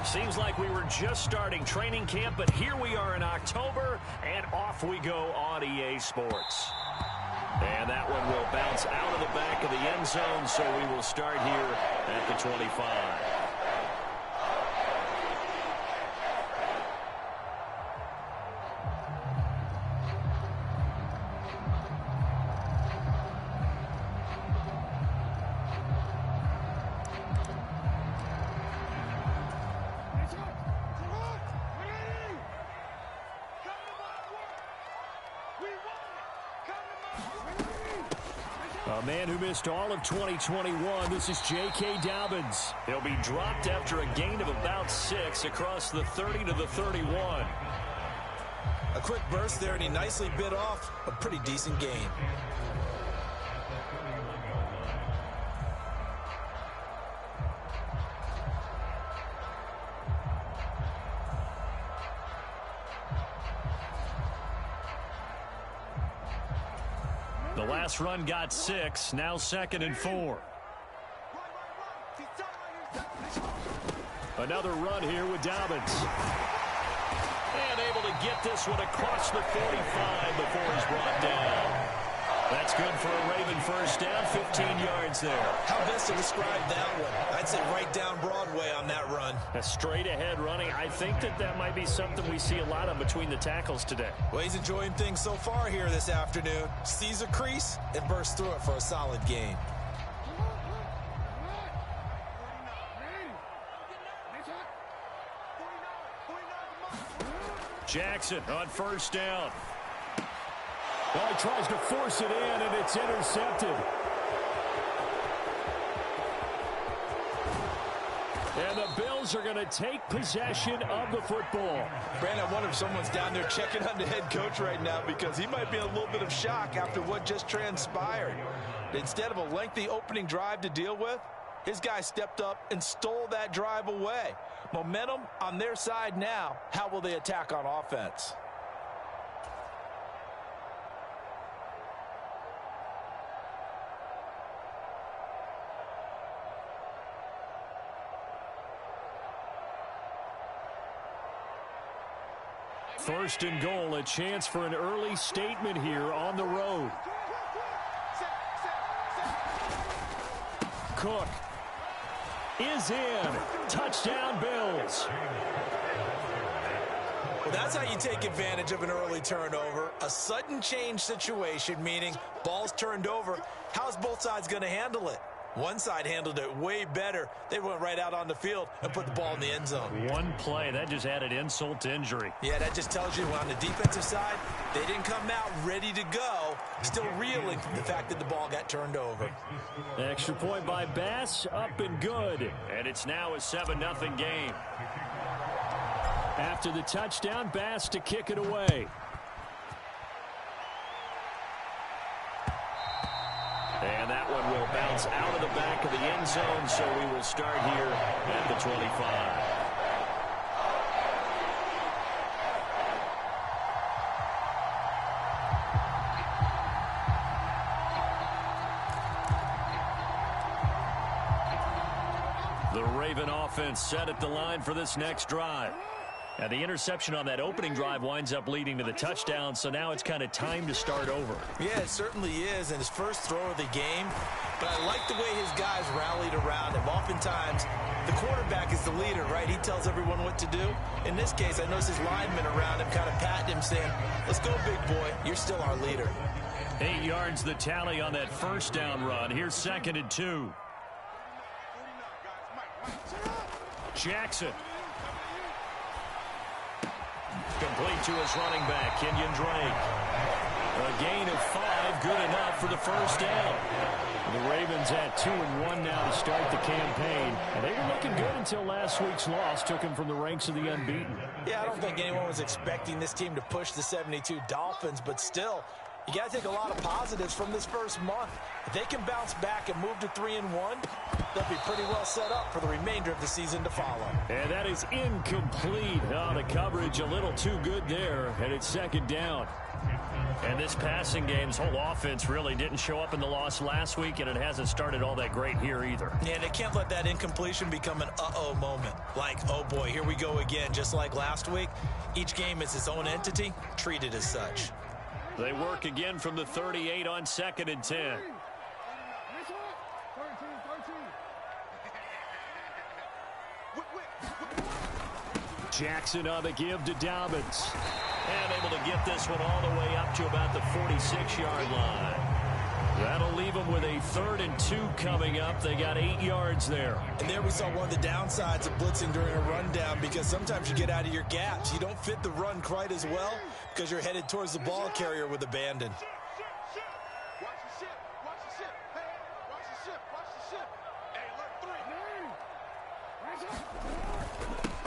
Seems like we were just starting training camp, but here we are in October, and off we go on EA Sports. And that one will bounce out of the back of the end zone, so we will start here at the 25. A man who missed all of 2021, this is J.K. Dobbins. He'll be dropped after a gain of about 6 across the 30 to the 31. A quick burst there, and he nicely bit off a pretty decent gain. The last run got 6, now 2nd and 4. Another run here with Dobbins. And able to get this one across the 45 before he's brought down. That's good for a Raven first down, 15 yards there. How best to describe that one? I'd say right down Broadway on that run. A straight ahead running. I think that might be something we see a lot of between the tackles today. Well, he's enjoying things so far here this afternoon. Sees a crease and bursts through it for a solid gain. Jackson on first down. Well, he tries to force it in, and it's intercepted. And the Bills are going to take possession of the football. Brandon, I wonder if someone's down there checking on the head coach right now, because he might be in a little bit of shock after what just transpired. Instead of a lengthy opening drive to deal with, his guy stepped up and stole that drive away. Momentum on their side now. How will they attack on offense? First and goal, a chance for an early statement here on the road. Cook is in. Touchdown, Bills. Well, that's how you take advantage of an early turnover. A sudden change situation, meaning ball's turned over. How's both sides going to handle it? One side handled it way better. They went right out on the field and put the ball in the end zone. One play, that just added insult to injury. Yeah, that just tells you on the defensive side, they didn't come out ready to go, still reeling from the fact that the ball got turned over. Extra point by Bass, up and good. And it's now a 7-0 game. After the touchdown, Bass to kick it away. And that one will bounce out of the back of the end zone, so we will start here at the 25. The Raven offense set at the line for this next drive. Now, the interception on that opening drive winds up leading to the touchdown, so now it's kind of time to start over. Yeah, it certainly is, and his first throw of the game. But I like the way his guys rallied around him. Oftentimes, the quarterback is the leader, right? He tells everyone what to do. In this case, I noticed his linemen around him kind of patting him, saying, let's go, big boy. You're still our leader. 8 yards the tally on that first down run. Here's 2nd and 2. Jackson. Complete to his running back, Kenyon Drake. A gain of 5, good enough for the first down. The Ravens at 2-1 now to start the campaign. And they were looking good until last week's loss took them from the ranks of the unbeaten. Yeah, I don't think anyone was expecting this team to push the 72 Dolphins, but still, You got to take a lot of positives from this first month. If they can bounce back and move to 3-1, they'll be pretty well set up for the remainder of the season to follow. And that is incomplete. Oh, the coverage a little too good there, and it's second down. And this passing game's whole offense really didn't show up in the loss last week, and it hasn't started all that great here either. Yeah, they can't let that incompletion become an uh-oh moment. Like, oh boy, here we go again, just like last week. Each game is its own entity, treated as such. They work again from the 38 on 2nd and 10. Jackson on the give to Dobbins. And able to get this one all the way up to about the 46-yard line. That'll leave them with a 3rd and 2 coming up. They got 8 yards there. And there we saw one of the downsides of blitzing during a rundown, because sometimes you get out of your gaps. You don't fit the run quite as well because you're headed towards the ball carrier with abandon.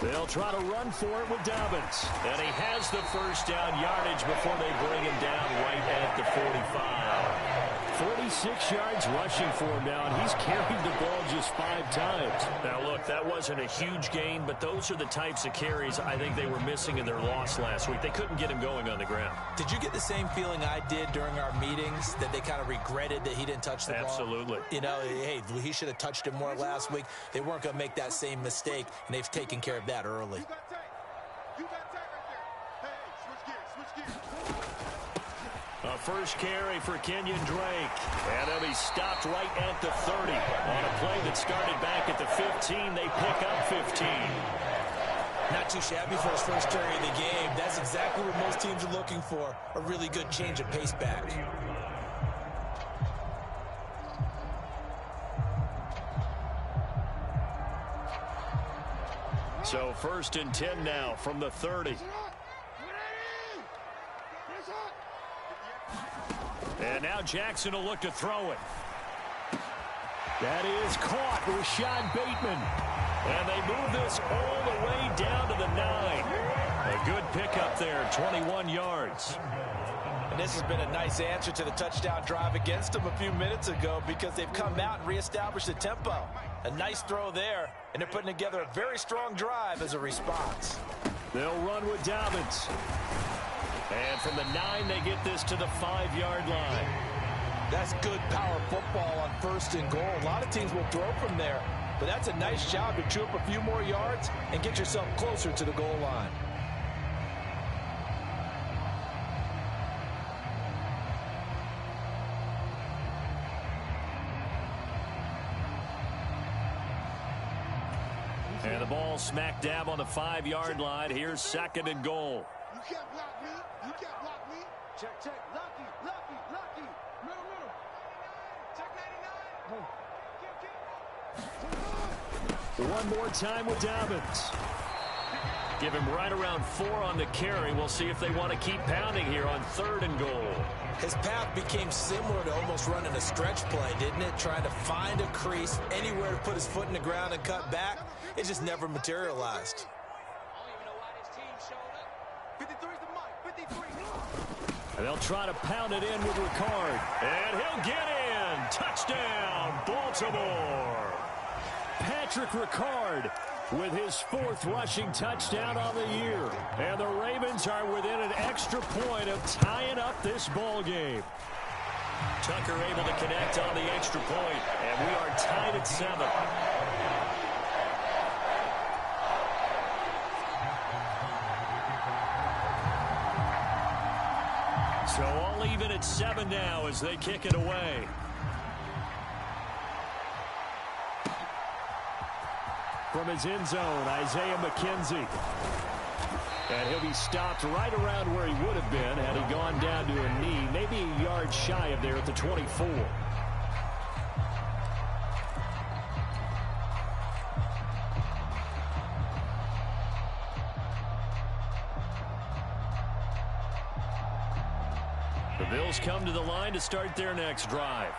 They'll try to run for it with Dobbins. And he has the first down yardage before they bring him down right at the 45. 46 yards rushing for him now, and he's carried the ball just 5 times. Now, look, that wasn't a huge gain, but those are the types of carries I think they were missing in their loss last week. They couldn't get him going on the ground. Did you get the same feeling I did during our meetings, that they kind of regretted that he didn't touch the ball? Absolutely. You know, hey, he should have touched it more last week. They weren't going to make that same mistake, and they've taken care of that early. A first carry for Kenyon Drake. And he'll be stopped right at the 30. On a play that started back at the 15, they pick up 15. Not too shabby for his first carry of the game. That's exactly what most teams are looking for, a really good change of pace back. So 1st and 10 now from the 30. And now Jackson will look to throw it. That is caught. Rashad Bateman. And they move this all the way down to the 9. A good pickup there, 21 yards. And this has been a nice answer to the touchdown drive against them a few minutes ago, because they've come out and reestablished the tempo. A nice throw there, and they're putting together a very strong drive as a response. They'll run with Dobbins. And from the 9, they get this to the 5-yard line. That's good power football on 1st and goal. A lot of teams will throw from there, but that's a nice job to chew up a few more yards and get yourself closer to the goal line. And the ball smack dab on the 5-yard line. Here's 2nd and goal. You can't block me. You can't block me. Check, check. Lucky, lucky, lucky. Middle, middle. Check 99. One more time with Dobbins. Give him right around 4 on the carry. We'll see if they want to keep pounding here on 3rd and goal. His path became similar to almost running a stretch play, didn't it? Trying to find a crease, anywhere to put his foot in the ground and cut back. It just never materialized. And they'll try to pound it in with Ricard. And he'll get in. Touchdown, Baltimore. Patrick Ricard with his 4th rushing touchdown on the year. And the Ravens are within an extra point of tying up this ball game. Tucker able to connect on the extra point, and we are tied at 7. So all even at 7 now as they kick it away. From his end zone, Isaiah McKenzie. And he'll be stopped right around where he would have been had he gone down to a knee, maybe a yard shy of there at the 24. The Bills come to the line to start their next drive.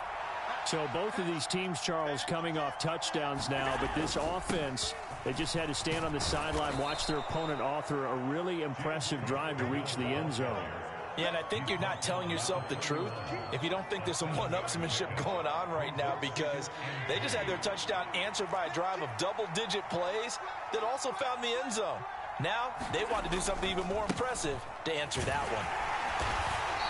So both of these teams, Charles, coming off touchdowns now, but this offense, they just had to stand on the sideline, watch their opponent author a really impressive drive to reach the end zone. Yeah, and I think you're not telling yourself the truth if you don't think there's some one-upsmanship going on right now, because they just had their touchdown answered by a drive of double-digit plays that also found the end zone. Now they want to do something even more impressive to answer that one.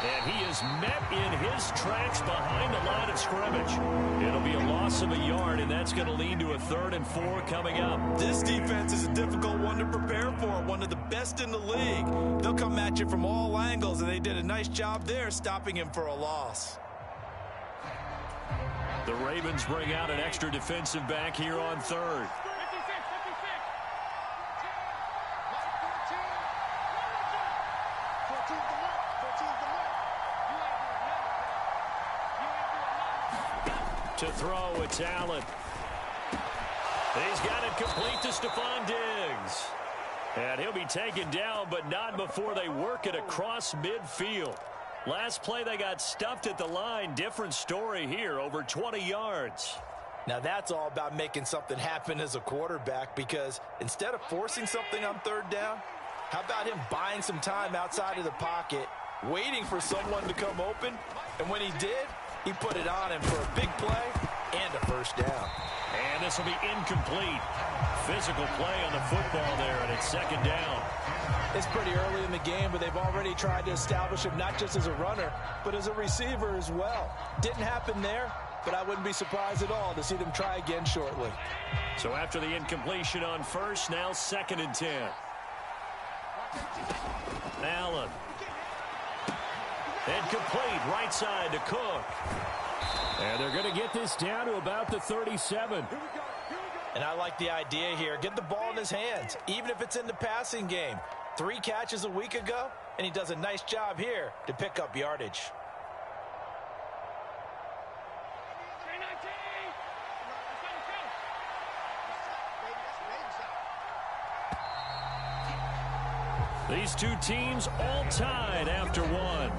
And he is met in his tracks behind the line of scrimmage. It'll be a loss of a yard, and that's going to lead to a 3rd and 4 coming up. This defense is a difficult one to prepare for, one of the best in the league. They'll come at you from all angles, and they did a nice job there stopping him for a loss. The Ravens bring out an extra defensive back here on 3rd. To throw, it's Allen. He's got it complete to Stephon Diggs. And he'll be taken down, but not before they work it across midfield. Last play, they got stuffed at the line. Different story here, over 20 yards. Now that's all about making something happen as a quarterback, because instead of forcing something on 3rd down, how about him buying some time outside of the pocket, waiting for someone to come open, and when he did, he put it on him for a big play and a 1st down. And this will be incomplete. Physical play on the football there, and it's 2nd down. It's pretty early in the game, but they've already tried to establish him not just as a runner, but as a receiver as well. Didn't happen there, but I wouldn't be surprised at all to see them try again shortly. So after the incompletion on 1st, now 2nd and 10. Allen. Incomplete, right side to Cook. And they're going to get this down to about the 37. And I like the idea here. Get the ball in his hands, even if it's in the passing game. 3 catches a week ago, and he does a nice job here to pick up yardage. These two teams all tied after one.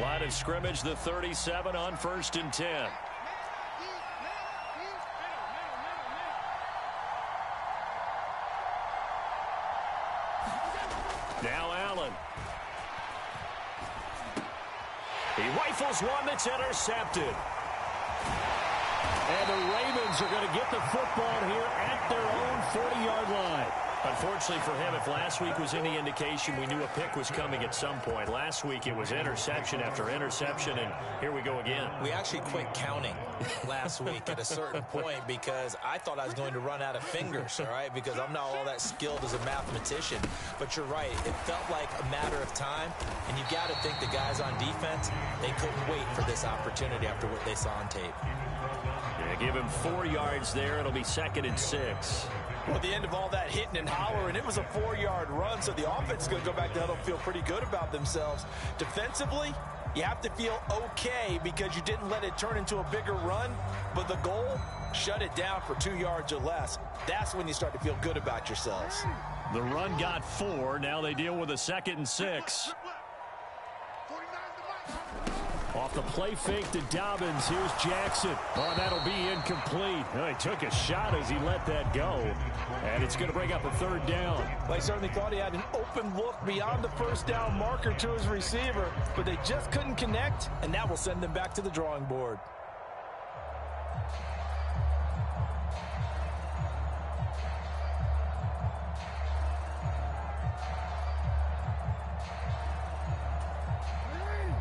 Line of scrimmage, the 37 on 1st and 10. Now Allen. He rifles one that's intercepted. And the Ravens are going to get the football here at their own 40-yard line. Unfortunately for him, if last week was any indication, we knew a pick was coming at some point. Last week it was interception after interception, and here we go again. We actually quit counting last week at a certain point because I thought I was going to run out of fingers, all right, because I'm not all that skilled as a mathematician. But you're right. It felt like a matter of time, and you got to think the guys on defense, they couldn't wait for this opportunity after what they saw on tape. Yeah, give him 4 yards there. It'll be 2nd and 6. Well, at the end of all that hitting and hollering, it was a 4-yard run, so the offense is going to go back to huddle and feel pretty good about themselves. Defensively, you have to feel okay because you didn't let it turn into a bigger run, but the goal, shut it down for 2 yards or less. That's when you start to feel good about yourselves. The run got 4. Now they deal with a 2nd and 6. Off the play fake to Dobbins. Here's Jackson. Oh, that'll be incomplete. Well, he took a shot as he let that go. And it's going to bring up a 3rd down. Well, I certainly thought he had an open look beyond the 1st down marker to his receiver, but they just couldn't connect, and that will send them back to the drawing board.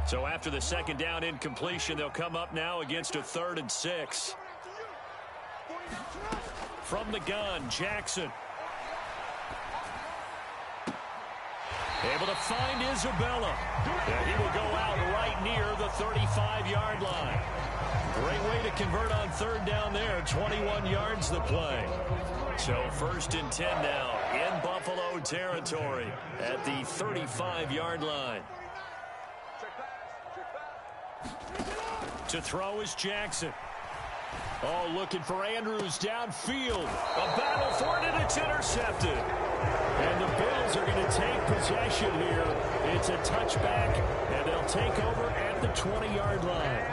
So after the 2nd down incompletion, they'll come up now against a 3rd and 6. From the gun, Jackson. Able to find Isabella. And he will go out right near the 35-yard line. Great way to convert on 3rd down there. 21 yards the play. So 1st and 10 now in Buffalo territory at the 35-yard line. To throw is Jackson. Oh, looking for Andrews downfield. A battle for it, and it's intercepted. And the Bills are going to take possession here. It's a touchback, and they'll take over at the 20-yard line.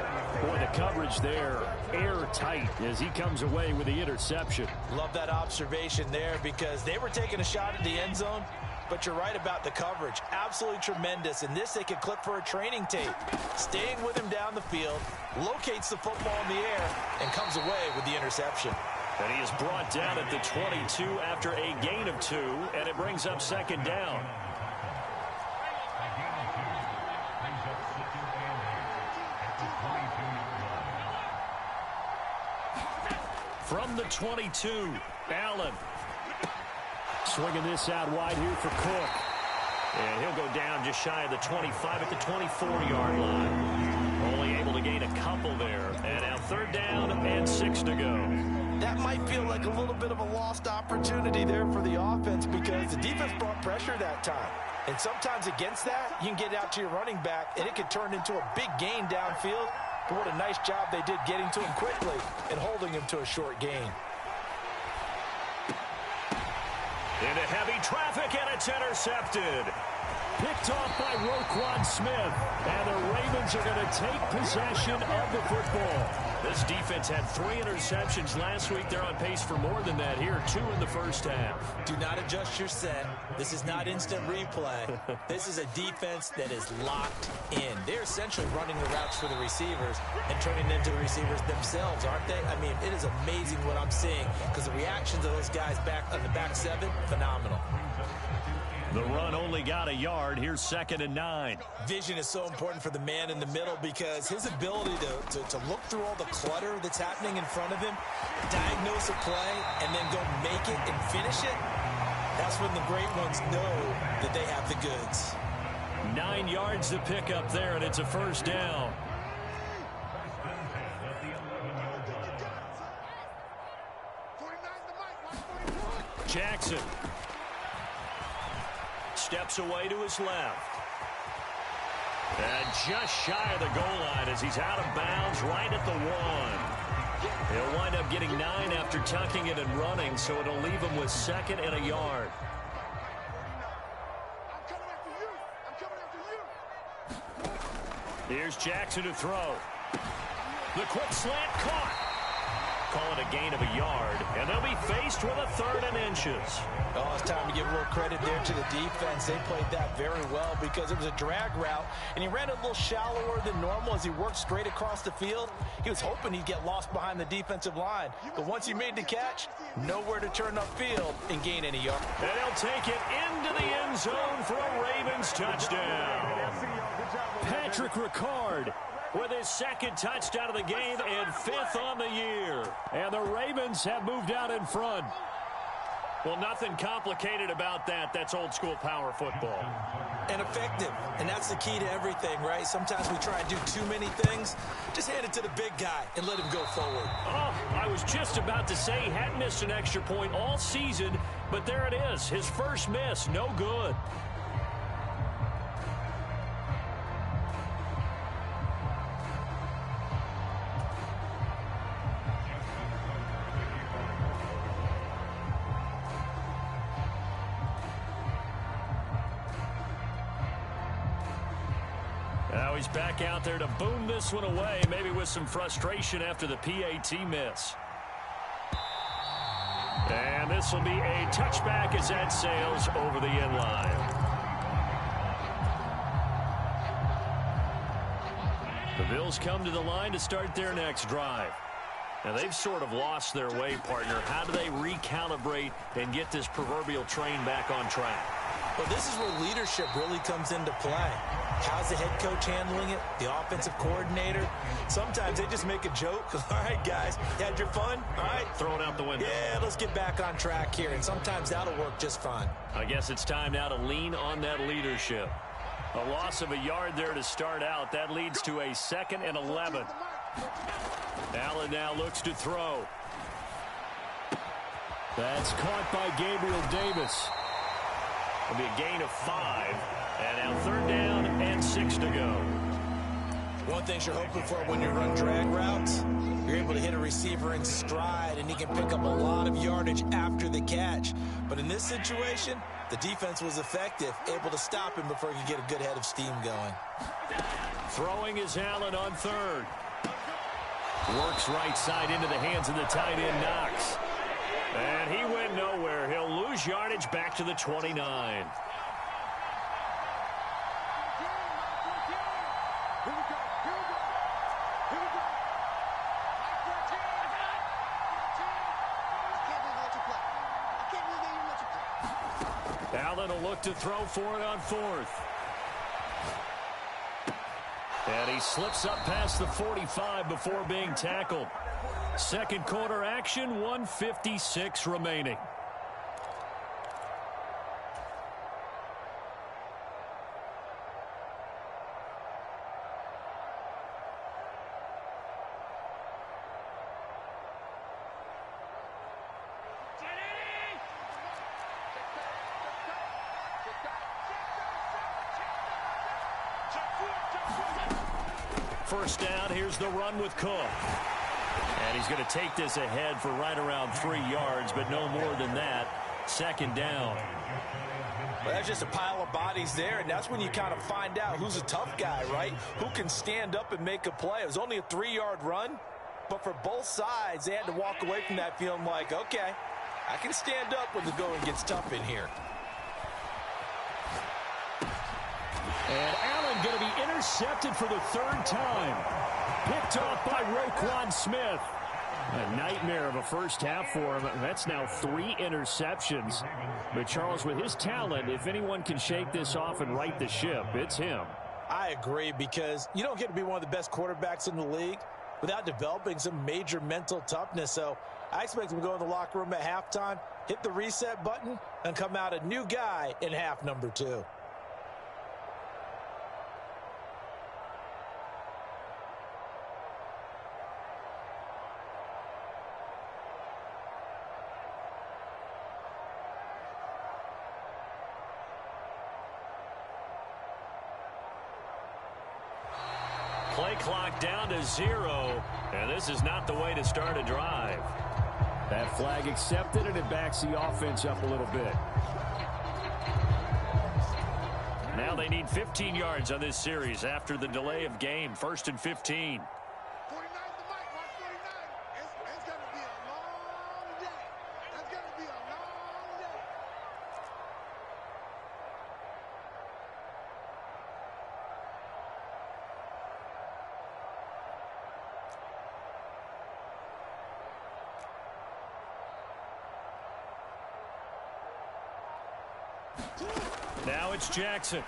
Boy, the coverage there, airtight as he comes away with the interception. Love that observation there because they were taking a shot at the end zone, but you're right about the coverage. Absolutely tremendous. And this they could clip for a training tape. Staying with him down the field, locates the football in the air, and comes away with the interception. And he is brought down at the 22 after a gain of 2, and it brings up second down. From the 22, Allen. Swinging this out wide here for Cook. And he'll go down just shy of the 25 at the 24-yard line. Only able to gain a couple there. And now third down and 6 to go. That might feel like a little bit of a lost opportunity there for the offense because the defense brought pressure that time. And sometimes against that, you can get out to your running back, and it could turn into a big gain downfield. But what a nice job they did getting to him quickly and holding him to a short gain. Into heavy traffic, and it's intercepted. Picked off by Roquan Smith. And the Ravens are going to take possession of the football. This defense had 3 interceptions last week. They're on pace for more than that here, 2 in the first half. Do not adjust your set. This is not instant replay. This is a defense that is locked in. They're essentially running the routes for the receivers and turning them to the receivers themselves, aren't they? I mean, it is amazing what I'm seeing because the reactions of those guys back on the back 7, phenomenal. The run only got a yard. Here's 2nd and 9. Vision is so important for the man in the middle because his ability to look through all the clutter that's happening in front of him, diagnose a play, and then go make it and finish it, that's when the great ones know that they have the goods. 9 yards to pick up there, and it's a first down. Jackson steps away to his left. And just shy of the goal line as he's out of bounds right at the 1. He'll wind up getting 9 after tucking it and running, so it'll leave him with 2nd and a yard. Here's Jackson to throw. The quick slant caught. Call it a gain of a yard, and they'll be faced with a 3rd and inches. Oh, it's time to give a little credit there to the defense. They played that very well because it was a drag route, and he ran a little shallower than normal as he worked straight across the field. He was hoping he'd get lost behind the defensive line, but once he made the catch, nowhere to turn upfield and gain any yards. And he'll take it into the end zone for a Ravens touchdown. Patrick Ricard with his 2nd touchdown of the game and 5th on the year. And the Ravens have moved out in front. Well, nothing complicated about that. That's old school power football. And effective. And that's the key to everything, right? Sometimes we try and do too many things. Just hand it to the big guy and let him go forward. Oh, I was just about to say he hadn't missed an extra point all season, but there it is. His first miss, no good. Now he's back out there to boom this one away, maybe with some frustration after the PAT miss. And this will be a touchback as that sails over the end line. The Bills come to the line to start their next drive. Now, they've sort of lost their way, partner. How do they recalibrate and get this proverbial train back on track? Well, this is where leadership really comes into play. How's the head coach handling it? The offensive coordinator? Sometimes they just make a joke. All right, guys, you had your fun? All right. Throw it out the window. Yeah, let's get back on track here. And sometimes that'll work just fine. I guess it's time now to lean on that leadership. A loss of a yard there to start out. That leads to a 2nd and 11. Allen now looks to throw. That's caught by Gabriel Davis. It'll be a gain of 5. And now 3rd down and 6 to go. One thing you're hoping for when you run drag routes, you're able to hit a receiver in stride, and he can pick up a lot of yardage after the catch. But in this situation, the defense was effective, able to stop him before he could get a good head of steam going. Throwing is Allen on 3rd. Works right side into the hands of the tight end, Knox. And he went nowhere. He'll lose yardage back to the 29. Allen will look to throw for it on fourth. And he slips up past the 45 before being tackled. Second quarter action, 1:56 remaining. First down, here's the run with Cook. And he's going to take this ahead for right around 3 yards, but no more than that. Second down. Well, that's just a pile of bodies there, and that's when you kind of find out who's a tough guy, right? Who can stand up and make a play. It was only a 3-yard run, but for both sides, they had to walk away from that feeling like, okay, I can stand up when the going gets tough in here. And Allen going to be intercepted for the 3rd time. Picked off by Roquan Smith. A nightmare of a first half for him. That's now 3 interceptions. But Charles, with his talent, if anyone can shake this off and right the ship, it's him. I agree, because you don't get to be one of the best quarterbacks in the league without developing some major mental toughness. So I expect him to go in the locker room at halftime, hit the reset button, and come out a new guy in half number 2. Play clock down to 0, and this is not the way to start a drive. That flag accepted, and it backs the offense up a little bit. Now they need 15 yards on this series after the delay of game. 1st and 15. 49 the mic, Mark 49. It's going to be a long day. It's going to be a long day. Now it's Jackson.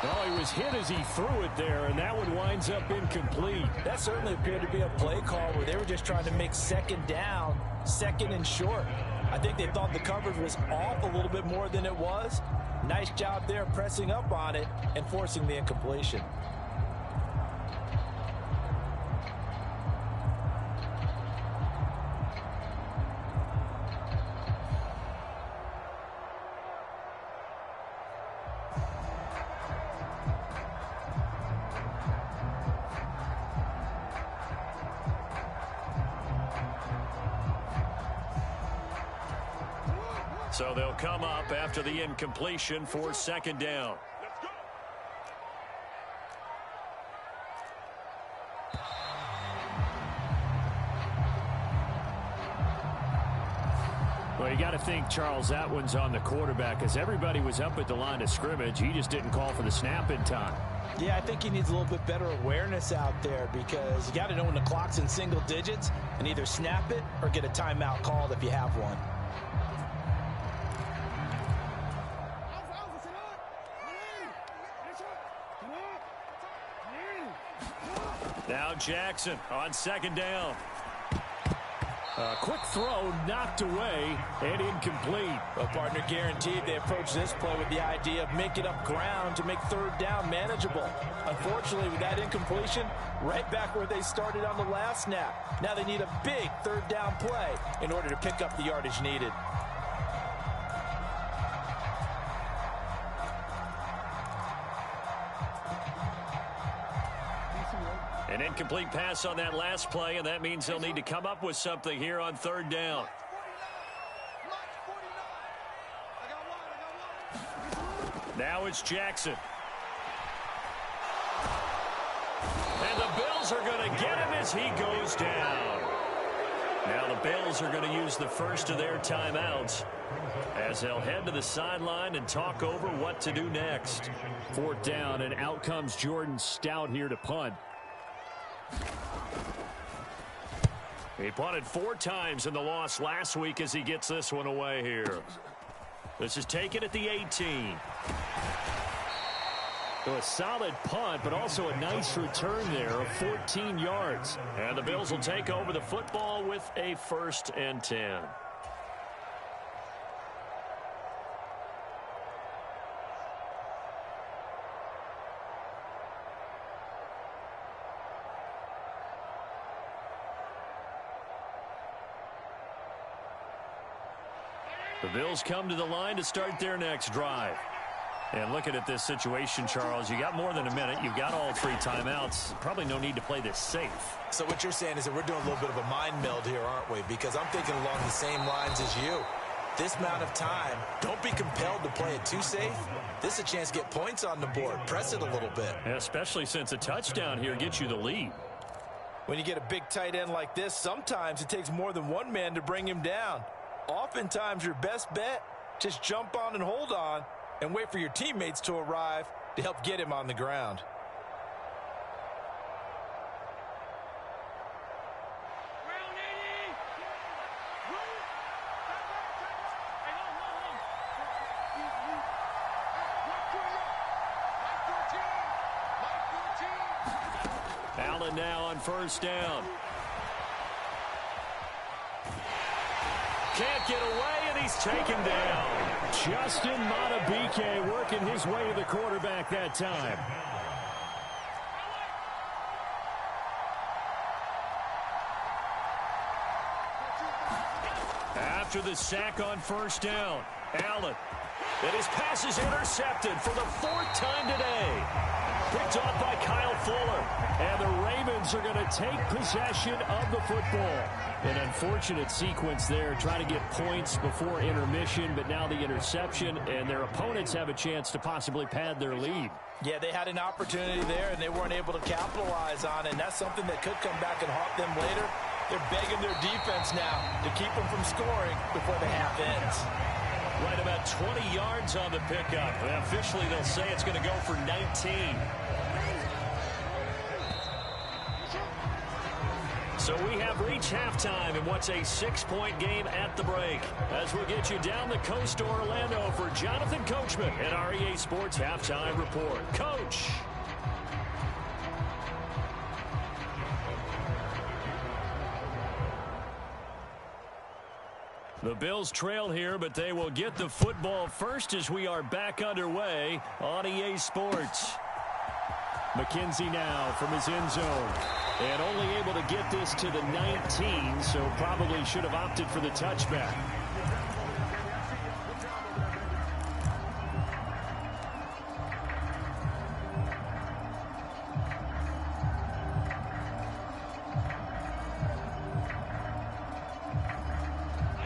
Oh, he was hit as he threw it there, and that one winds up incomplete. That certainly appeared to be a play call where they were just trying to make second down, second and short. I think they thought the coverage was off a little bit more than it was. Nice job there pressing up on it and forcing the incompletion. So they'll come up after the incompletion for second down. Well, you got to think, Charles, that one's on the quarterback, because everybody was up at the line of scrimmage. He just didn't call for the snap in time. Yeah, I think he needs a little bit better awareness out there, because you got to know when the clock's in single digits and either snap it or get a timeout called if you have one. Now Jackson on second down. A quick throw knocked away and incomplete. Well, partner, guaranteed they approach this play with the idea of making up ground to make third down manageable. Unfortunately, with that incompletion, right back where they started on the last snap. Now they need a big third down play in order to pick up the yardage needed. An incomplete pass on that last play, and that means they'll need to come up with something here on third down. Now it's Jackson. And the Bills Bills are going to get him as he goes down. Now the Bills are going to use the first of their timeouts as they'll head to the sideline and talk over what to do next. 4th down, and out comes Jordan Stout here to punt. He punted 4 times in the loss last week as he gets this one away here. This is taken at the 18. So a solid punt, but also a nice return there of 14 yards. And the Bills will take over the football with a 1st and 10. The Bills come to the line to start their next drive. And looking at this situation, Charles, you got more than a minute. You've got all 3 timeouts. Probably no need to play this safe. So what you're saying is that we're doing a little bit of a mind meld here, aren't we? Because I'm thinking along the same lines as you. This amount of time, don't be compelled to play it too safe. This is a chance to get points on the board. Press it a little bit. Yeah, especially since a touchdown here gets you the lead. When you get a big tight end like this, sometimes it takes more than one man to bring him down. Oftentimes, your best bet, just jump on and hold on and wait for your teammates to arrive to help get him on the ground. Allen now on 1st down. Can't get away, and he's taken down. Justin Madubuike working his way to the quarterback that time. After the sack on 1st down, Allen. And his pass is intercepted for the 4th time today. Picked off by Kyle Fuller. And the Ravens are going to take possession of the football. An unfortunate sequence there, trying to get points before intermission, but now the interception, and their opponents have a chance to possibly pad their lead. Yeah, they had an opportunity there, and they weren't able to capitalize on it, and that's something that could come back and haunt them later. They're begging their defense now to keep them from scoring before the half ends. Right about 20 yards on the pickup. And officially, they'll say it's going to go for 19. So we have reached halftime in what's a 6-point game at the break. As we'll get you down the coast to Orlando for Jonathan Coachman at REA Sports Halftime Report. Coach. The Bills trail here, but they will get the football first as we are back underway on EA Sports. McKenzie now from his end zone. And only able to get this to the 19, so probably should have opted for the touchback.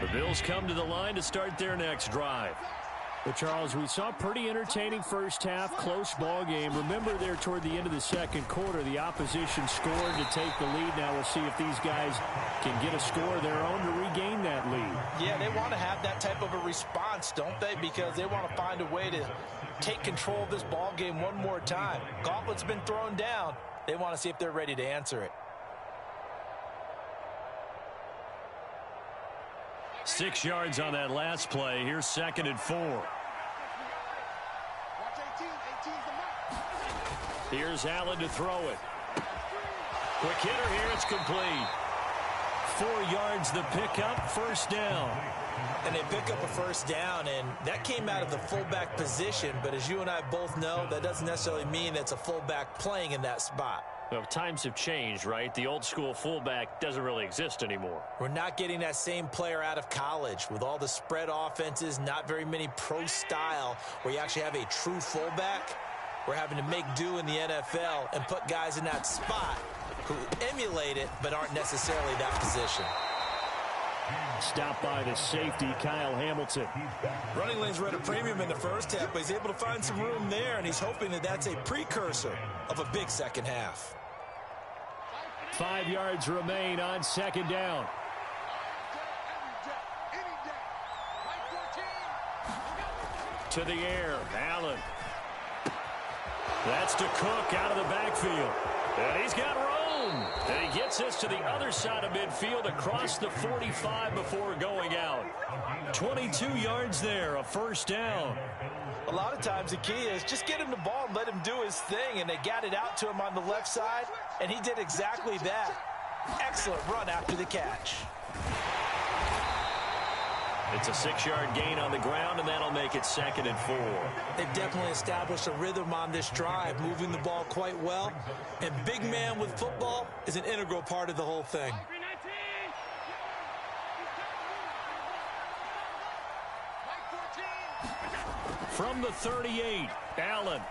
The Bills come to the line to start their next drive. But, Charles, we saw a pretty entertaining first half, close ball game. Remember there toward the end of the second quarter, the opposition scored to take the lead. Now we'll see if these guys can get a score of their own to regain that lead. Yeah, they want to have that type of a response, don't they? Because they want to find a way to take control of this ball game one more time. Gauntlet's been thrown down. They want to see if they're ready to answer it. 6 yards on that last play. Here's 2nd and 4. Here's Allen to throw it. Quick hitter here. It's complete. 4 yards the pickup. 1st down. And they pick up a 1st down, and that came out of the fullback position. But as you and I both know, that doesn't necessarily mean it's a fullback playing in that spot. Well, times have changed, right? The old school fullback doesn't really exist anymore. We're not getting that same player out of college with all the spread offenses, not very many pro style where you actually have a true fullback. We're having to make do in the NFL and put guys in that spot who emulate it but aren't necessarily that position. Stopped by the safety, Kyle Hamilton. Running lanes were at a premium in the first half, but he's able to find some room there, and he's hoping that that's a precursor of a big second half. 5 yards remain on second down. To the air, Allen. That's to Cook out of the backfield. And he's got room. And he gets us to the other side of midfield across the 45 before going out. 22 yards there, a first down. A lot of times the key is just get him the ball and let him do his thing, and they got it out to him on the left side, and he did exactly that. Excellent run after the catch. It's a 6-yard gain on the ground, and that'll make it 2nd and 4. They've definitely established a rhythm on this drive, moving the ball quite well. And big man with football is an integral part of the whole thing. From the 38, Allen.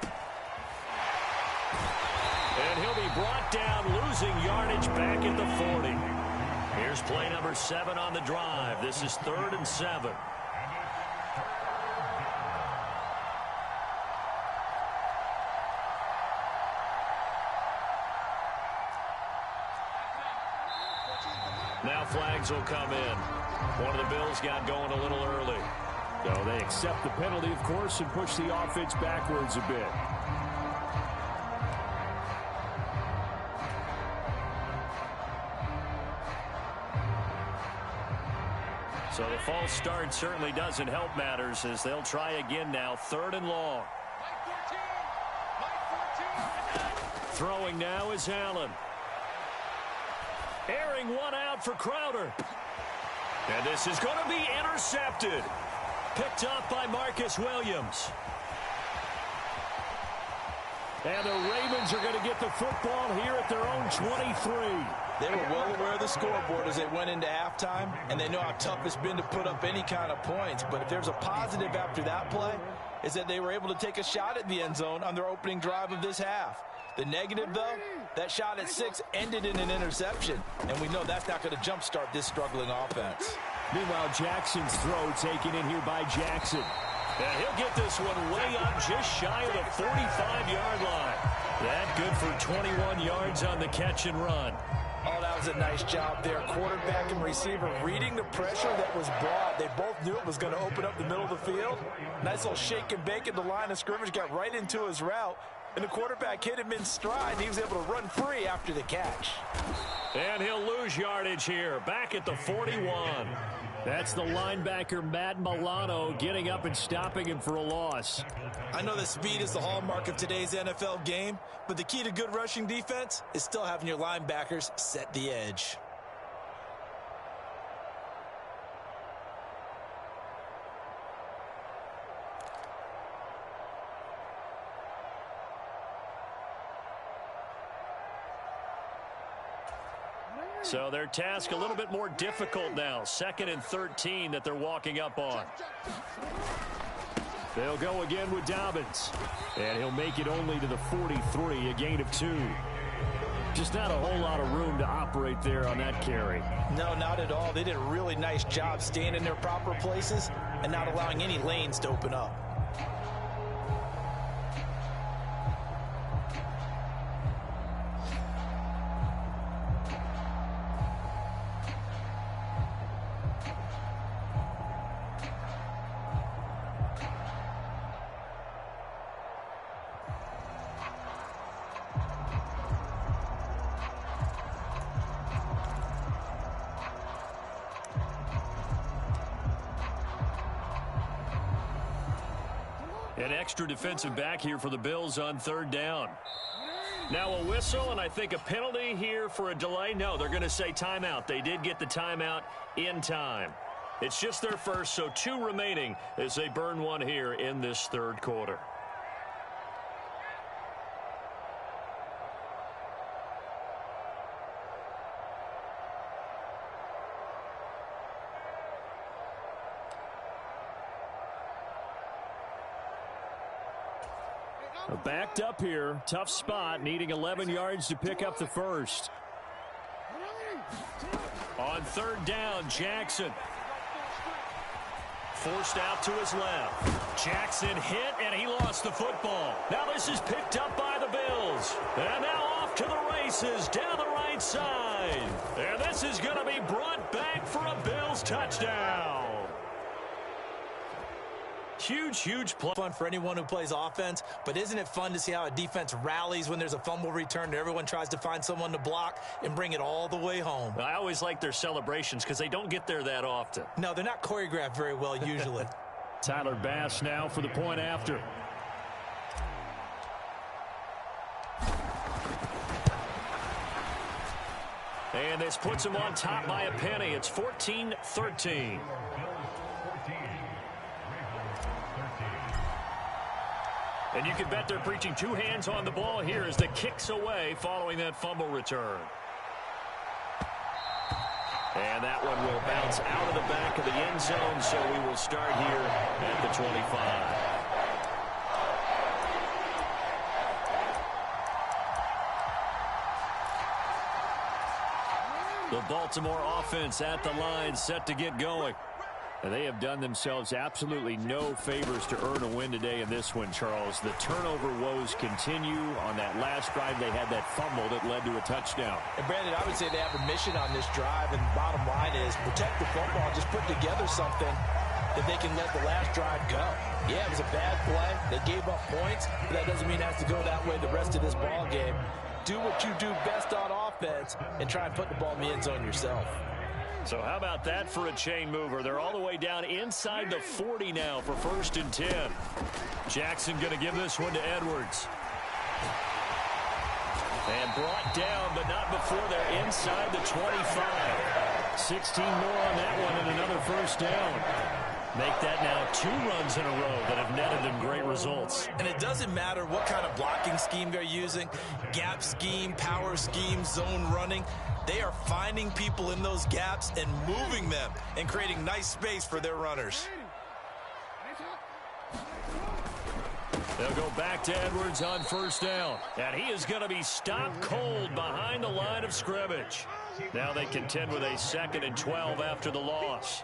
And he'll be brought down, losing yardage back at the 40. Here's play number 7 on the drive. This is 3rd and 7. Now flags will come in. One of the Bills got going a little early. So they accept the penalty, of course, and push the offense backwards a bit. So the false start certainly doesn't help matters as they'll try again now. 3rd and long. Throwing now is Allen. Airing one out for Crowder. And this is going to be intercepted. Picked up by Marcus Williams. And the Ravens are going to get the football here at their own 23. They were well aware of the scoreboard as they went into halftime, and they know how tough it's been to put up any kind of points. But if there's a positive after that play, is that they were able to take a shot at the end zone on their opening drive of this half. The negative, though, that shot at 6 ended in an interception, and we know that's not going to jumpstart this struggling offense. Meanwhile, Jackson's throw taken in here by Jackson. And he'll get this one way up just shy of the 45-yard line. That good for 21 yards on the catch and run. Oh, that was a nice job there. Quarterback and receiver reading the pressure that was brought. They both knew it was going to open up the middle of the field. Nice little shake and bake at the line of scrimmage, got right into his route. And the quarterback hit him in stride, and he was able to run free after the catch. And he'll lose yardage here, back at the 41. That's the linebacker, Matt Milano, getting up and stopping him for a loss. I know that speed is the hallmark of today's NFL game, but the key to good rushing defense is still having your linebackers set the edge. So their task a little bit more difficult now. 2nd and 13 that they're walking up on. They'll go again with Dobbins. And he'll make it only to the 43, a gain of 2. Just not a whole lot of room to operate there on that carry. No, not at all. They did a really nice job staying in their proper places and not allowing any lanes to open up. An extra defensive back here for the Bills on 3rd down. Now a whistle, and I think a penalty here for a delay. No, they're going to say timeout. They did get the timeout in time. It's just their first, so 2 remaining as they burn one here in this 3rd quarter. Backed up here, tough spot, needing 11 yards to pick up the first. On 3rd down, Jackson. Forced out to his left. Jackson hit, and he lost the football. Now this is picked up by the Bills. And now off to the races down the right right side. And this is going to be brought back for a Bills touchdown. Huge play. Fun for anyone who plays offense, but isn't it fun to see how a defense rallies when there's a fumble return and everyone tries to find someone to block and bring it all the way home? I always like their celebrations because they don't get there that often. No, they're not choreographed very well usually. Tyler Bass now for the point after. And this puts him on top by a penny. It's 14-13. And you can bet they're preaching two hands on the ball here as the kick's away following that fumble return. And that one will bounce out of the back of the end zone, so we will start here at the 25. The Baltimore offense at the line, set to get going. And they have done themselves absolutely no favors to earn a win today in this one, Charles. The turnover woes continue. On that last drive, they had that fumble that led to a touchdown. And, Brandon, I would say they have a mission on this drive, and the bottom line is protect the football. Just put together something that they can let the last drive go. Yeah, it was a bad play. They gave up points, but that doesn't mean it has to go that way the rest of this ball game. Do what you do best on offense and try and put the ball in the end zone yourself. So how about that for a chain mover? They're all the way down inside the 40 now for 1st and 10. Jackson going to give this one to Edwards. And brought down, but not before they're inside the 25. 16 more on that one and another 1st down. Make that now 2 runs in a row that have netted them great results. And it doesn't matter what kind of blocking scheme they're using, gap scheme, power scheme, zone running. They are finding people in those gaps and moving them and creating nice space for their runners. They'll go back to Edwards on 1st down. And he is going to be stopped cold behind the line of scrimmage. Now they contend with a 2nd and 12 after the loss.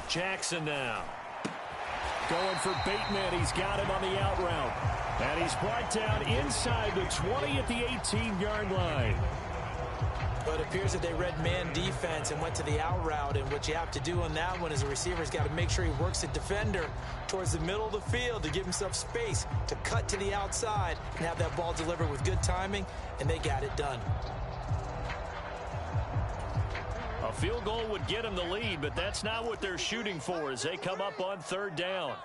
Jackson now. Going for Bateman. He's got him on the out route. And he's brought down inside the 20 at the 18-yard line. But it appears that they read man defense and went to the out route. And what you have to do on that one is a receiver's got to make sure he works the defender towards the middle of the field to give himself space to cut to the outside and have that ball delivered with good timing. And they got it done. A field goal would get them the lead, but that's not what they're shooting for as they come up on 3rd down.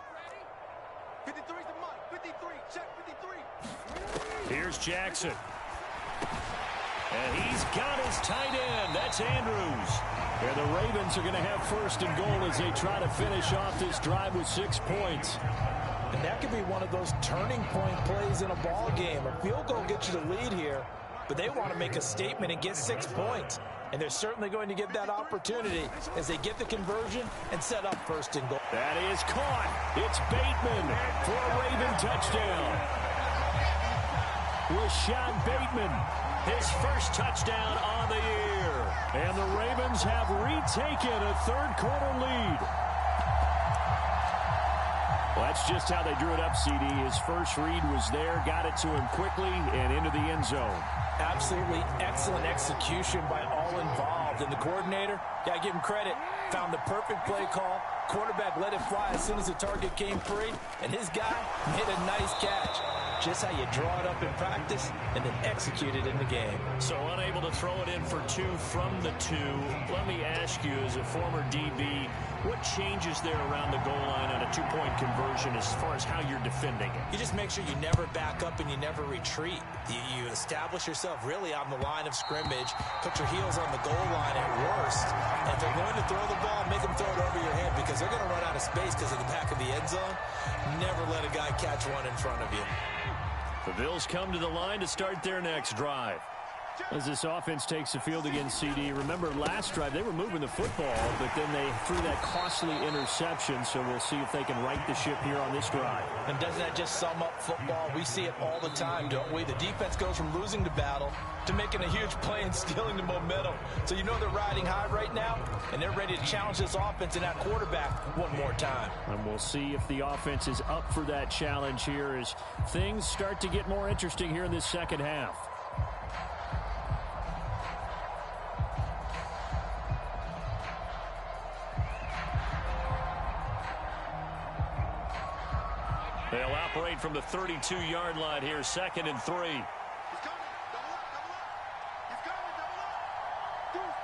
53's the mark. 53. Check 53. Here's Jackson. And he's got his tight end. That's Andrews. And the Ravens are going to have 1st and goal as they try to finish off this drive with 6 points. And that could be one of those turning point plays in a ball game. A field goal gets you the lead here, but they want to make a statement and get 6 points. And they're certainly going to get that opportunity as they get the conversion and set up 1st and goal. That is caught. It's Bateman for a Raven touchdown. Rashad Bateman, his 1st touchdown on the year. And the Ravens have retaken a 3rd quarter lead. Well, that's just how they drew it up, CD. His first read was there, got it to him quickly and into the end zone. Absolutely excellent execution by all involved. And the coordinator, got to give him credit, found the perfect play call. Quarterback let it fly as soon as the target came free. And his guy made a nice catch. Just how you draw it up in practice and then execute it in the game. So unable to throw it in for 2 from the 2. Let me ask you, as a former DB, what changes there around the goal line on a 2-point conversion as far as how you're defending it? You just make sure you never back up and you never retreat. You establish yourself really on the line of scrimmage, put your heels on the goal line at worst. And if they're going to throw the ball, make them throw it over your head because they're going to run out of space because of the back of the end zone. Never let a guy catch one in front of you. The Bills come to the line to start their next drive. As this offense takes the field against CD, remember last drive they were moving the football, but then they threw that costly interception, so we'll see if they can right the ship here on this drive. And doesn't that just sum up football? We see it all the time, don't we? The defense goes from losing the battle to making a huge play and stealing the momentum. So you know they're riding high right now, and they're ready to challenge this offense and that quarterback one more time. And we'll see if the offense is up for that challenge here as things start to get more interesting here in this second half. They'll operate from the 32-yard line here, 2nd and 3. He's coming. Double up. He's coming. Double up. Deuce.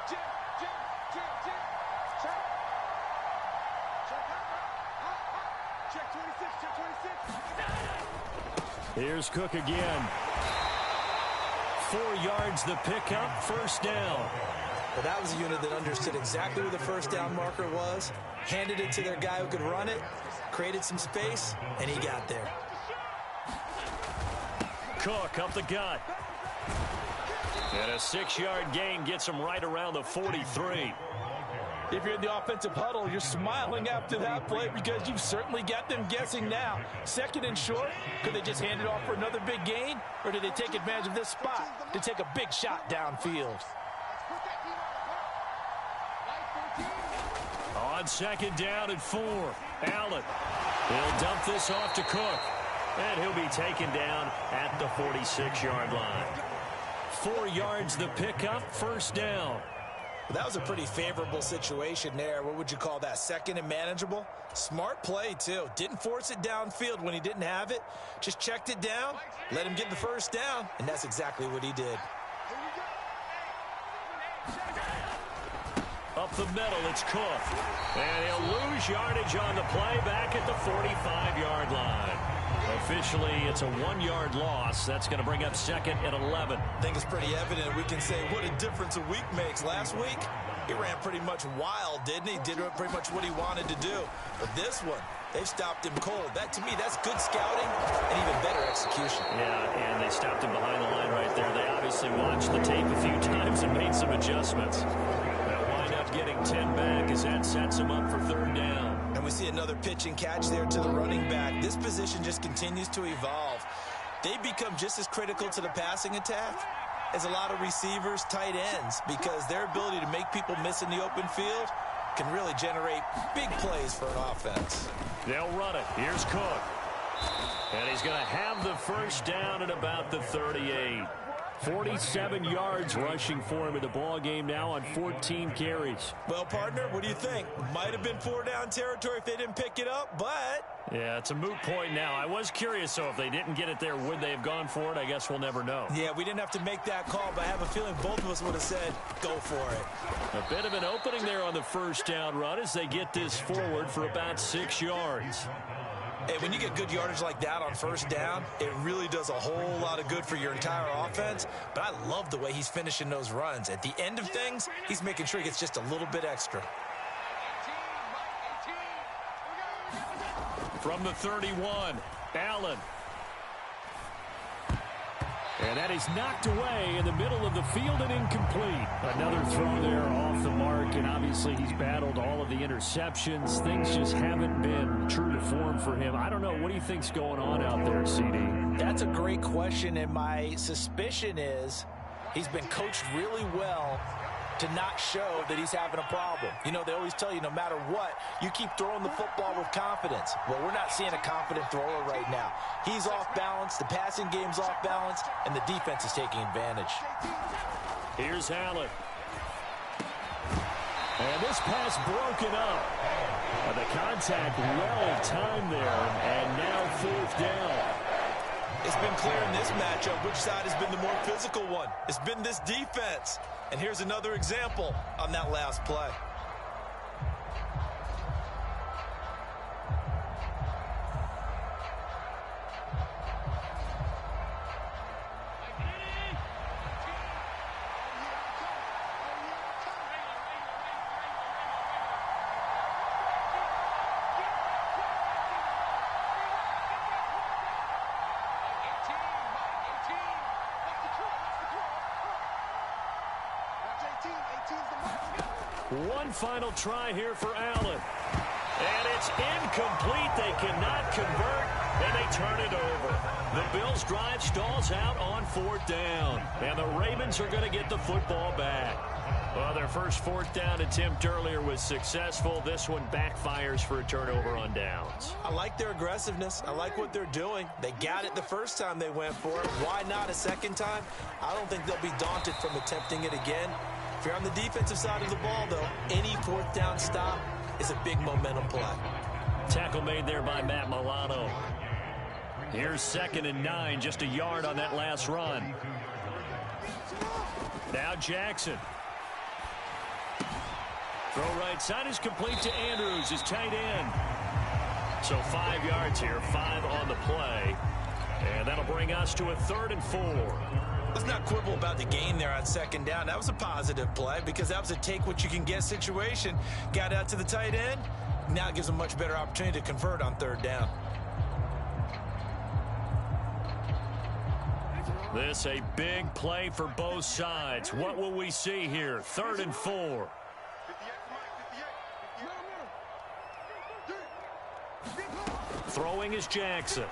Check. Check 26. Here's Cook again. 4 yards the pickup, first down. Well, that was a unit that understood exactly where the first down marker was, handed it to their guy who could run it, created some space, and he got there. Cook up the gut. And a 6-yard gain gets him right around the 43. If you're in the offensive huddle, you're smiling after that play because you've certainly got them guessing now. 2nd and short, could they just hand it off for another big gain? Or did they take advantage of this spot to take a big shot downfield? On 2nd down and 4, Allen. He'll dump this off to Cook. And he'll be taken down at the 46-yard line. 4 yards the pickup, first down. That was a pretty favorable situation there. What would you call that? 2nd and manageable? Smart play, too. Didn't force it downfield when he didn't have it. Just checked it down, let him get the first down, and that's exactly what he did. Up the middle, it's Cook. And he'll lose yardage on the play back at the 45-yard line. Officially, it's a 1-yard loss. That's going to bring up 2nd and 11. I think it's pretty evident. We can say what a difference a week makes. Last week, he ran pretty much wild, didn't he? Did pretty much what he wanted to do. But this one, they've stopped him cold. That, to me, that's good scouting and even better execution. Yeah, and they stopped him behind the line right there. They obviously watched the tape a few times and made some adjustments. They'll wind up getting 10 back as that sets them up for 3rd down. And we see another pitch and catch there to the running back. This position just continues to evolve. They become just as critical to the passing attack as a lot of receivers, tight ends, because their ability to make people miss in the open field can really generate big plays for an offense. They'll run it. Here's Cook. And he's going to have the first down at about the 38. 47 yards rushing for him in the ball game now on 14 carries. Well, partner, what do you think? Might have been 4-down territory if they didn't pick it up, but... Yeah, it's a moot point now. I was curious, so if they didn't get it there, would they have gone for it? I guess we'll never know. Yeah, we didn't have to make that call, but I have a feeling both of us would have said, go for it. A bit of an opening there on the first down run as they get this forward for about 6 yards. Hey, when you get good yardage like that on first down, it really does a whole lot of good for your entire offense. But I love the way he's finishing those runs. At the end of things, he's making sure he gets just a little bit extra. From the 31, Allen. And that is knocked away in the middle of the field and incomplete. Another throw there off the mark, and obviously he's battled all of the interceptions. Things just haven't been true to form for him. I don't know. What do you think's going on out there, CD? That's a great question, and my suspicion is he's been coached really well to not show that he's having a problem. You know, they always tell you no matter what, you keep throwing the football with confidence. Well, we're not seeing a confident thrower right now. He's off balance, the passing game's off balance, and the defense is taking advantage. Here's Allen. And this pass broken up. And the contact well timed there, and now 4th down. It's been clear in this matchup which side has been the more physical one. It's been this defense. And here's another example on that last play. One final try here for Allen. And it's incomplete. They cannot convert, and they turn it over. The Bills' drive stalls out on 4th down, and the Ravens are going to get the football back. Well, their first 4th down attempt earlier was successful. This one backfires for a turnover on downs. I like their aggressiveness. I like what they're doing. They got it the first time they went for it. Why not a second time? I don't think they'll be daunted from attempting it again. If you're on the defensive side of the ball, though, any 4th down stop is a big momentum play. Tackle made there by Matt Milano. Here's 2nd and 9, just a yard on that last run. Now Jackson. Throw right side is complete to Andrews, his tight end. So 5 yards here, 5 on the play. And that'll bring us to a 3rd and 4. Let's not quibble about the gain there on 2nd down. That was a positive play because that was a take-what-you-can-get situation. Got out to the tight end. Now it gives them a much better opportunity to convert on 3rd down. This a big play for both sides. What will we see here? 3rd and 4. Throwing is Jackson.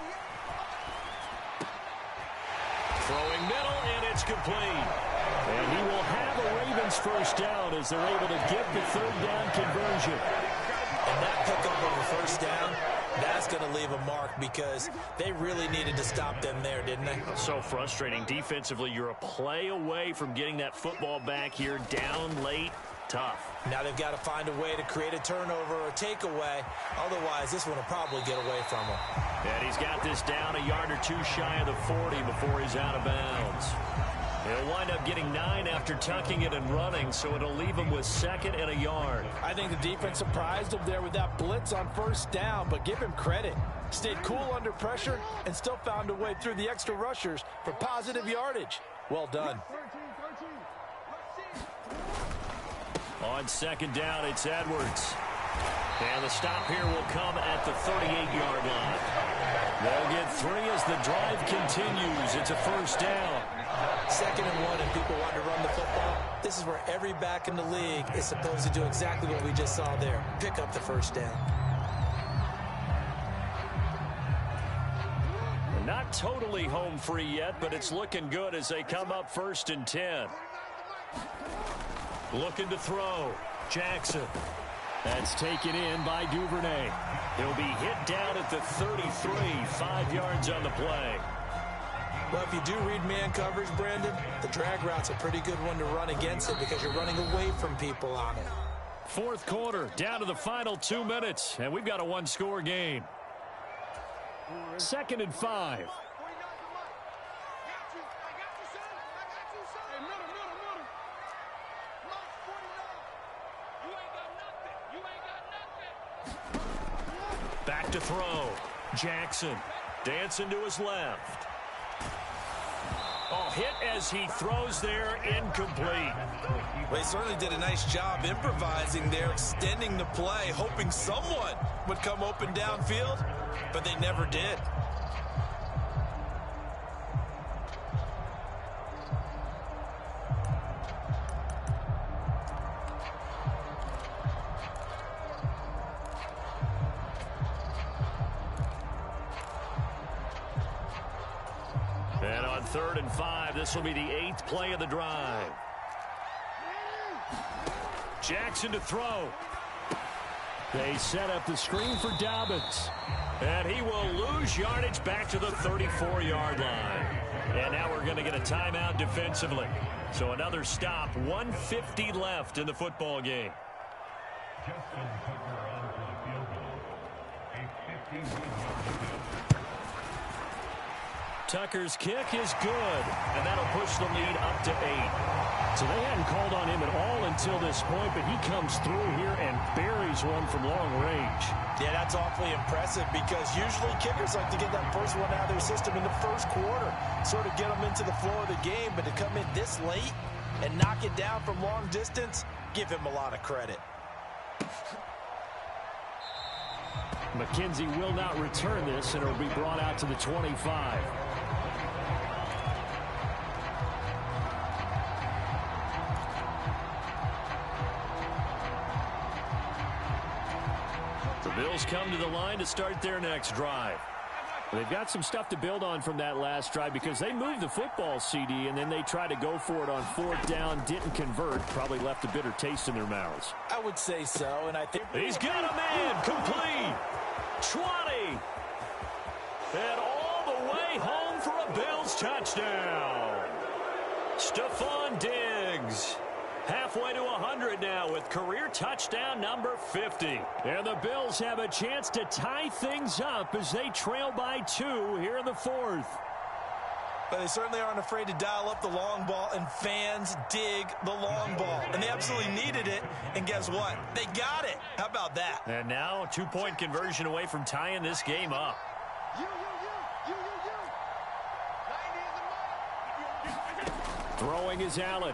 Throwing middle, and it's complete. And he will have a Ravens first down as they're able to get the 3rd down conversion. And that pickup of a first down, that's going to leave a mark because they really needed to stop them there, didn't they? So frustrating. Defensively, you're a play away from getting that football back here down late. Tough. Now they've got to find a way to create a turnover or a takeaway. Otherwise, this one will probably get away from him. And he's got this down a yard or 2 shy of the 40 before he's out of bounds. He'll wind up getting 9 after tucking it and running, so it'll leave him with 2nd and a yard. I think the defense surprised him there with that blitz on 1st down, but give him credit. Stayed cool under pressure and still found a way through the extra rushers for positive yardage. Well done. On 2nd down, it's Edwards. And the stop here will come at the 38-yard line. They'll get 3 as the drive continues. It's a 1st down. 2nd and 1, and people want to run the football. This is where every back in the league is supposed to do exactly what we just saw there. Pick up the 1st down. They're not totally home free yet, but it's looking good as they come up 1st and 10. Looking to throw. Jackson. That's taken in by Duvernay. He'll be hit down at the 33, 5 yards on the play. Well, if you do read man coverage, Brandon, the drag route's a pretty good one to run against it because you're running away from people on it. 4th quarter, down to the final 2 minutes, and we've got a 1-score game. 2nd and 5. Back to throw. Jackson dancing to his left. Oh, hit as he throws there, incomplete. Well, he certainly did a nice job improvising there, extending the play, hoping someone would come open downfield, but they never did. And on 3rd and 5, this will be the 8th play of the drive. Jackson to throw. They set up the screen for Dobbins. And he will lose yardage back to the 34-yard line. And now we're going to get a timeout defensively. So another stop, 1:50 left in the football game. Tucker's kick is good, and that'll push the lead up to 8. So they hadn't called on him at all until this point, but he comes through here and buries one from long range. Yeah, that's awfully impressive because usually kickers like to get that first one out of their system in the first quarter, sort of get them into the flow of the game, but to come in this late and knock it down from long distance, give him a lot of credit. McKenzie will not return this, and it'll be brought out to the 25. The Bills come to the line to start their next drive. They've got some stuff to build on from that last drive because they moved the football, CD, and then they tried to go for it on 4th down, didn't convert, probably left a bitter taste in their mouths. I would say so, and I think he's got a man complete. 20. And all the way home for a Bills touchdown. Stephon Diggs. Halfway to 100 now with career touchdown number 50. And the Bills have a chance to tie things up as they trail by 2 here in the 4th. But they certainly aren't afraid to dial up the long ball, and fans dig the long ball. And they absolutely needed it, and guess what? They got it. How about that? And now a 2-point conversion away from tying this game up. Throwing is Allen.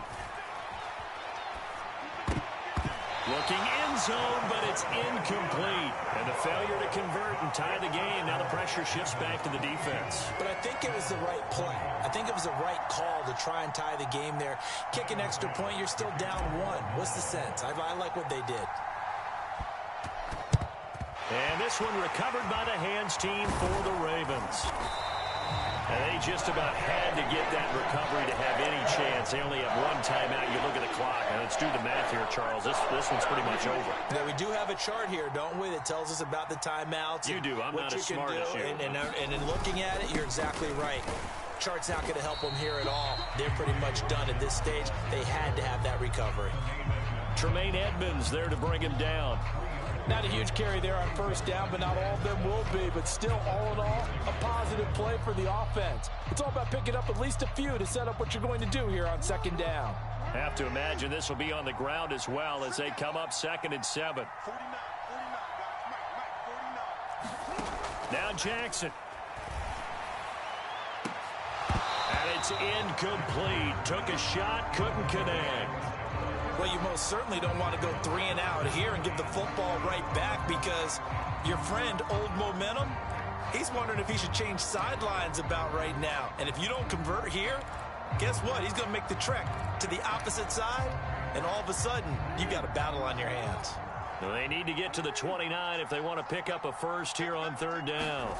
Looking end zone, but it's incomplete. And a failure to convert and tie the game. Now the pressure shifts back to the defense. But I think it was the right play. I think it was the right call to try and tie the game there. Kick an extra point, you're still down 1. What's the sense? I like what they did. And this one recovered by the hands team for the Ravens. And they just about had to get that recovery to have any chance. They only have 1 timeout. You look at the clock, and let's do the math here, Charles. This one's pretty much over. Now, we do have a chart here, don't we, that tells us about the timeouts. You do. I'm not as smart as you. And in looking at it, you're exactly right. Chart's not going to help them here at all. They're pretty much done at this stage. They had to have that recovery. Tremaine Edmonds there to bring him down. Not a huge carry there on 1st down, but not all of them will be. But still, all in all, a positive play for the offense. It's all about picking up at least a few to set up what you're going to do here on 2nd down. Have to imagine this will be on the ground as well as they come up 2nd and 7. Now Jackson. And it's incomplete. Took a shot, couldn't connect. Well, you most certainly don't want to go 3 and out here and give the football right back because your friend, Old Momentum, he's wondering if he should change sidelines about right now. And if you don't convert here, guess what? He's going to make the trek to the opposite side, and all of a sudden, you got a battle on your hands. Well, they need to get to the 29 if they want to pick up a first here on 3rd down.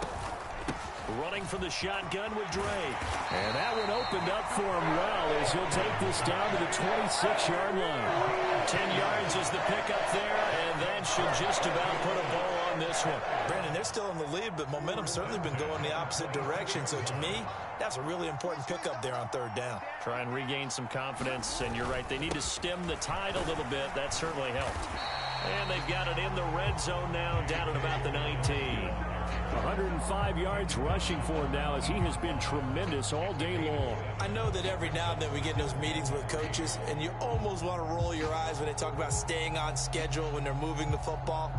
Running from the shotgun with Drake. And that one opened up for him well as he'll take this down to the 26-yard line. 10 yards is the pickup there, and that should just about put a bow on this one. Brandon, they're still in the lead, but momentum's certainly been going the opposite direction. So to me, that's a really important pickup there on 3rd down. Try and regain some confidence, and you're right. They need to stem the tide a little bit. That certainly helped. And they've got it in the red zone now, down at about the 19. 105 yards rushing for him now as he has been tremendous all day long. I know that every now and then we get in those meetings with coaches, and you almost want to roll your eyes when they talk about staying on schedule when they're moving the football.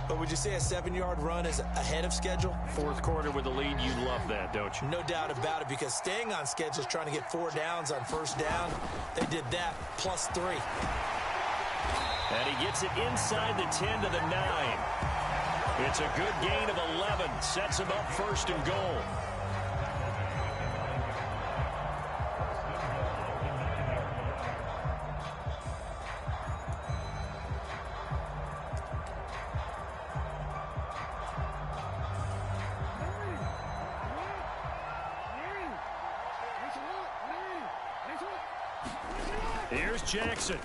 But would you say a 7-yard run is ahead of schedule? 4th quarter with the lead, you love that, don't you? No doubt about it, because staying on schedule is trying to get 4 downs on 1st down. They did that plus 3. And he gets it inside the 10 to the 9. It's a good gain of 11. Sets him up 1st and goal. Here's Jackson.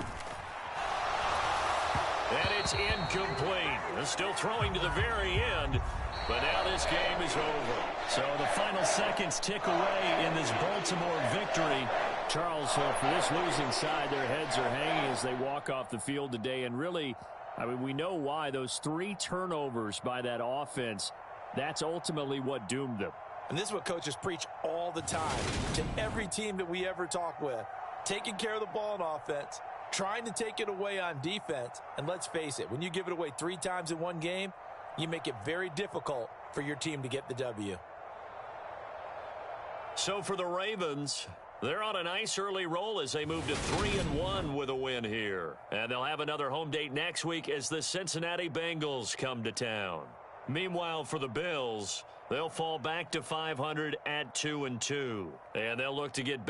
And it's incomplete. They're still throwing to the very end, but now this game is over. So the final seconds tick away in this Baltimore victory. Charles, for this losing side, their heads are hanging as they walk off the field today. And really, I mean, we know why. Those 3 turnovers by that offense, that's ultimately what doomed them. And this is what coaches preach all the time to every team that we ever talk with. Taking care of the ball on offense, trying to take it away on defense. And let's face it, when you give it away 3 times in one game, you make it very difficult for your team to get the W. So for the Ravens, they're on a nice early roll as they move to 3-1 with a win here. And they'll have another home date next week as the Cincinnati Bengals come to town. Meanwhile, for the Bills, they'll fall back to 500 at 2-2. And they'll look to get back.